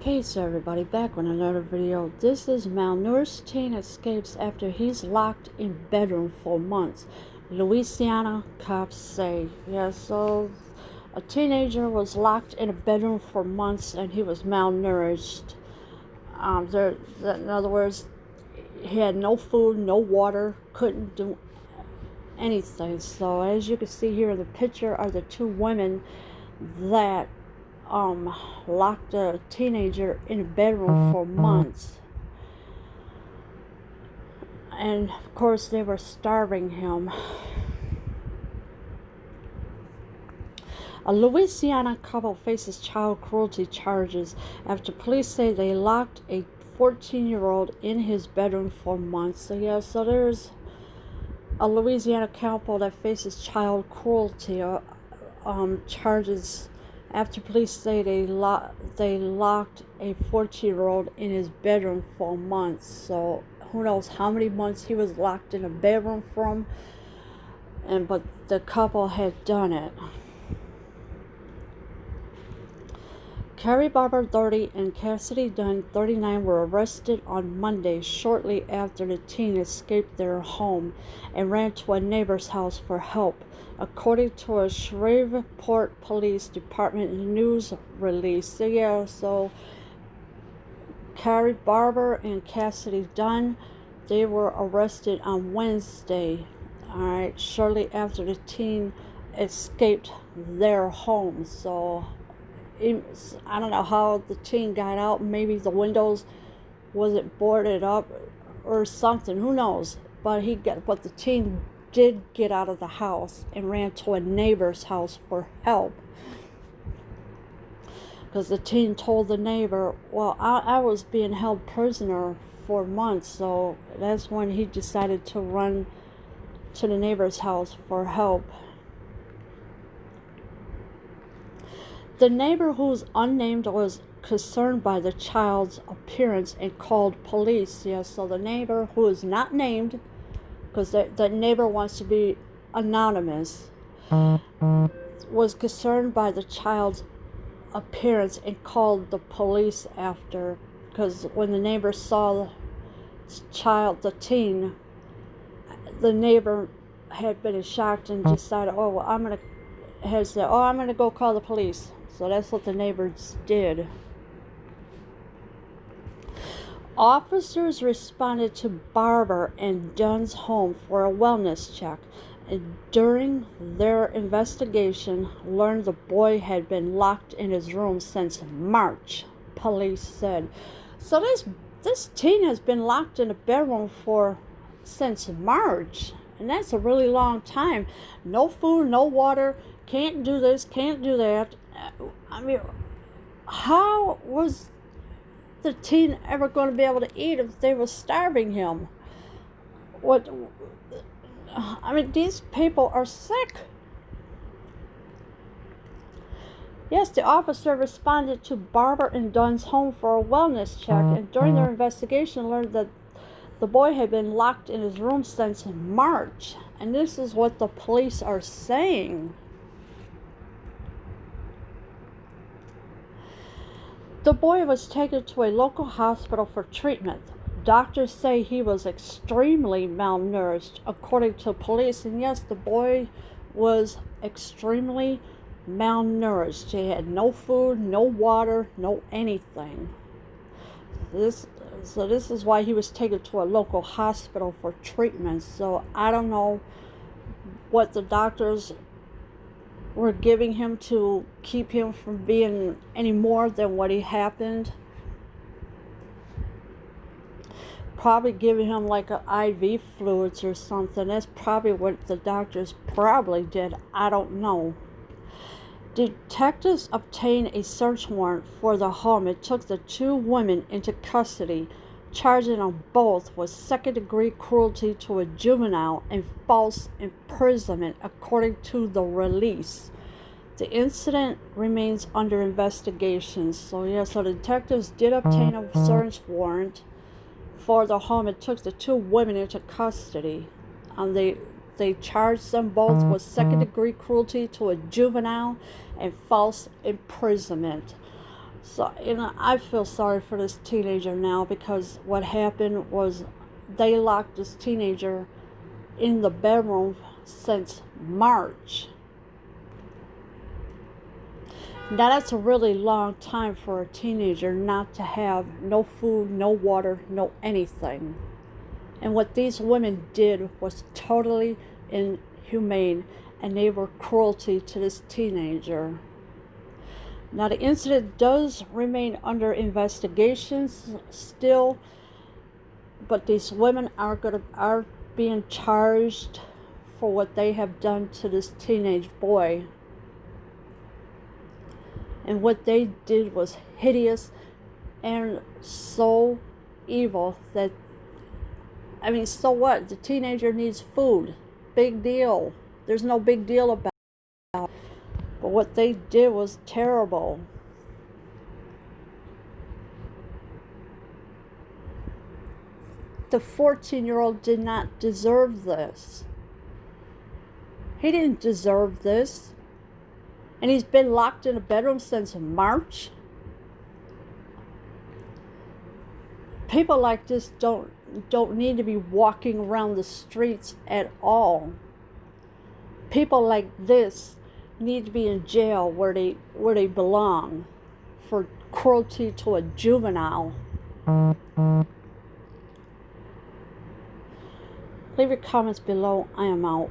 Peace everybody, back with another video. This is malnourished teen escapes after he's locked in bedroom for months. Louisiana cops say. Yeah, so a teenager was locked in a bedroom for months and he was malnourished. In other words, he had no food, no water, couldn't do anything. So as you can see here in the picture are the two women that locked a teenager in a bedroom for months. And of course they were starving him. A Louisiana couple faces child cruelty charges after police say they locked a 14-year-old in his bedroom for months. So there's a Louisiana couple that faces child cruelty charges after police say they locked a 14-year-old in his bedroom for months. So who knows how many months he was locked in a bedroom from, but the couple had done it. Carrie Barber, 30, and Cassidy Dunn, 39, were arrested on Monday shortly after the teen escaped their home and ran to a neighbor's house for help, according to a Shreveport Police Department news release. So Carrie Barber and Cassidy Dunn, they were arrested on Wednesday, shortly after the teen escaped their home. So I don't know how the teen got out. Maybe the windows wasn't boarded up or something. Who knows? But the teen did get out of the house and ran to a neighbor's house for help. Because the teen told the neighbor, well, I was being held prisoner for months. So that's when he decided to run to the neighbor's house for help. The neighbor, who's unnamed, was concerned by the child's appearance and called police. So the neighbor, who is not named, because the neighbor wants to be anonymous, was concerned by the child's appearance and called the police after, because when the neighbor saw the teen, the neighbor had been shocked and decided, I'm going to go call the police. So that's what the neighbors did. Officers responded to Barber and Dunn's home for a wellness check, and during their investigation learned the boy had been locked in his room since March, police said. So this teen has been locked in a bedroom since March, and that's a really long time. No food, no water, can't do this, can't do that. I mean, how was the teen ever going to be able to eat if they were starving him? These people are sick. Yes, the officer responded to Barber and Dunn's home for a wellness check, and during their investigation learned that the boy had been locked in his room since March. And this is what the police are saying. The boy was taken to a local hospital for treatment. Doctors say he was extremely malnourished, according to police. And yes, the boy was extremely malnourished. He had no food, no water, no anything. This is why he was taken to a local hospital for treatment. So I don't know what the doctors were giving him to keep him from being any more than what he happened. Probably giving him like an IV fluids or something. That's probably what the doctors probably did. I don't know. Detectives obtained a search warrant for the home and took the two women into custody, charging them both with second-degree cruelty to a juvenile and false imprisonment, according to the release. The incident remains under investigation. So the detectives did obtain a search warrant for the home and took the two women into custody. And they charged them both with second-degree cruelty to a juvenile and false imprisonment. So, I feel sorry for this teenager now, because what happened was they locked this teenager in the bedroom since March. Now, that's a really long time for a teenager not to have no food, no water, no anything. And what these women did was totally inhumane, and they were cruelty to this teenager. Now, the incident does remain under investigations still, but these women are being charged for what they have done to this teenage boy. And what they did was hideous and so evil that, so what? The teenager needs food. Big deal. There's no big deal about it. But what they did was terrible. The 14-year-old did not deserve this. He didn't deserve this. And he's been locked in a bedroom since March. People like this don't need to be walking around the streets at all. People like this need to be in jail where they belong for cruelty to a juvenile. Leave your comments below. I am out.